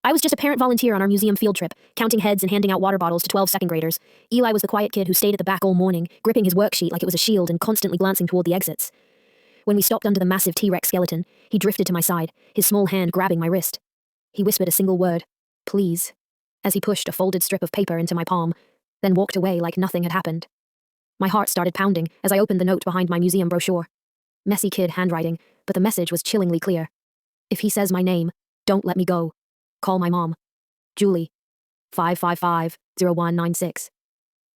I was just a parent volunteer on our museum field trip, counting heads and handing out water bottles to 12 second graders. Eli was the quiet kid who stayed at the back all morning, gripping his worksheet like it was a shield and constantly glancing toward the exits. When we stopped under the massive T-Rex skeleton, he drifted to my side, his small hand grabbing my wrist. He whispered a single word, "Please," as he pushed a folded strip of paper into my palm, then walked away like nothing had happened. My heart started pounding as I opened the note behind my museum brochure. Messy kid handwriting, but the message was chillingly clear. If he says my name, don't let me go. Call my mom. Julie. 555-0196.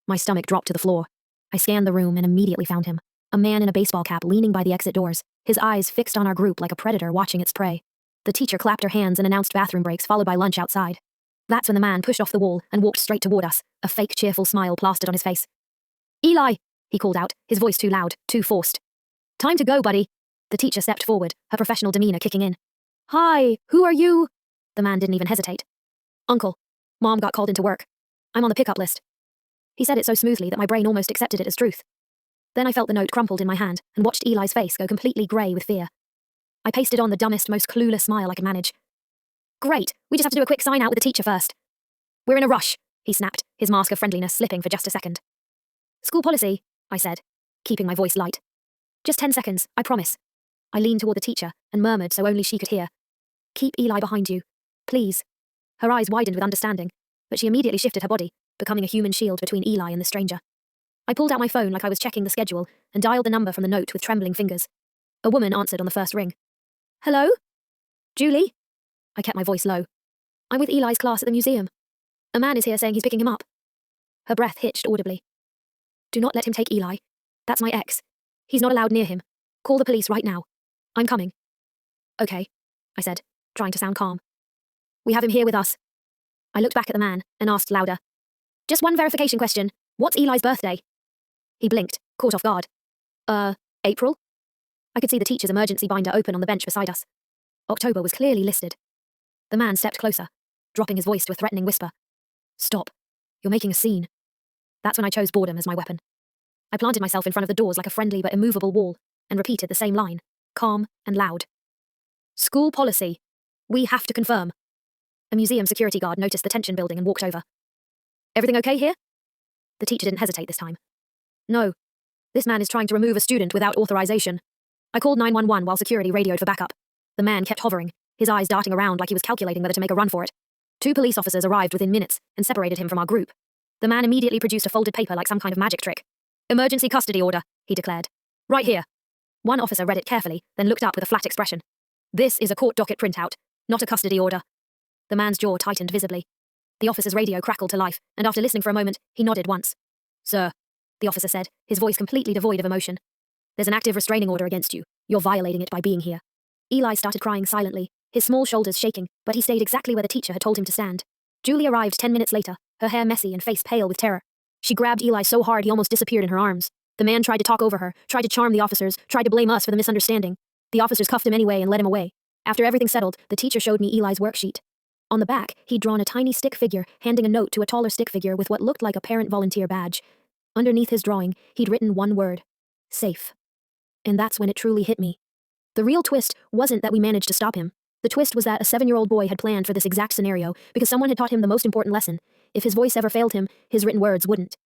My stomach dropped to the floor. I scanned the room and immediately found him. A man in a baseball cap leaning by the exit doors, his eyes fixed on our group like a predator watching its prey. The teacher clapped her hands and announced bathroom breaks followed by lunch outside. That's when the man pushed off the wall and walked straight toward us, a fake cheerful smile plastered on his face. "Eli," he called out, his voice too loud, too forced. "Time to go, buddy." The teacher stepped forward, her professional demeanor kicking in. "Hi, who are you?" The man didn't even hesitate. "Uncle. Mom got called into work. I'm on the pickup list." He said it so smoothly that my brain almost accepted it as truth. Then I felt the note crumpled in my hand and watched Eli's face go completely grey with fear. I pasted on the dumbest, most clueless smile I could manage. "Great, we just have to do a quick sign out with the teacher first." "We're in a rush," he snapped, his mask of friendliness slipping for just a second. "School policy," I said, keeping my voice light. "Just 10 seconds, I promise." I leaned toward the teacher and murmured so only she could hear. "Keep Eli behind you. Please." Her eyes widened with understanding, but she immediately shifted her body, becoming a human shield between Eli and the stranger. I pulled out my phone like I was checking the schedule and dialed the number from the note with trembling fingers. A woman answered on the first ring. "Hello? Julie?" I kept my voice low. "I'm with Eli's class at the museum. A man is here saying he's picking him up." Her breath hitched audibly. "Do not let him take Eli. That's my ex. He's not allowed near him. Call the police right now. I'm coming." "Okay," I said, trying to sound calm. "We have him here with us." I looked back at the man and asked louder. "Just one verification question. What's Eli's birthday?" He blinked, caught off guard. April?" I could see the teacher's emergency binder open on the bench beside us. October was clearly listed. The man stepped closer, dropping his voice to a threatening whisper. "Stop. You're making a scene." That's when I chose boredom as my weapon. I planted myself in front of the doors like a friendly but immovable wall and repeated the same line, calm and loud. "School policy. We have to confirm." A museum security guard noticed the tension building and walked over. "Everything okay here?" The teacher didn't hesitate this time. "No. This man is trying to remove a student without authorization." I called 911 while security radioed for backup. The man kept hovering, his eyes darting around like he was calculating whether to make a run for it. 2 police officers arrived within minutes and separated him from our group. The man immediately produced a folded paper like some kind of magic trick. "Emergency custody order," he declared. "Right here." One officer read it carefully, then looked up with a flat expression. "This is a court docket printout, not a custody order." The man's jaw tightened visibly. The officer's radio crackled to life, and after listening for a moment, he nodded once. "Sir," the officer said, his voice completely devoid of emotion. "There's an active restraining order against you. You're violating it by being here." Eli started crying silently, his small shoulders shaking, but he stayed exactly where the teacher had told him to stand. Julie arrived 10 minutes later, her hair messy and face pale with terror. She grabbed Eli so hard he almost disappeared in her arms. The man tried to talk over her, tried to charm the officers, tried to blame us for the misunderstanding. The officers cuffed him anyway and led him away. After everything settled, the teacher showed me Eli's worksheet. On the back, he'd drawn a tiny stick figure, handing a note to a taller stick figure with what looked like a parent volunteer badge. Underneath his drawing, he'd written one word: safe. And that's when it truly hit me. The real twist wasn't that we managed to stop him. The twist was that a 7-year-old boy had planned for this exact scenario because someone had taught him the most important lesson. If his voice ever failed him, his written words wouldn't.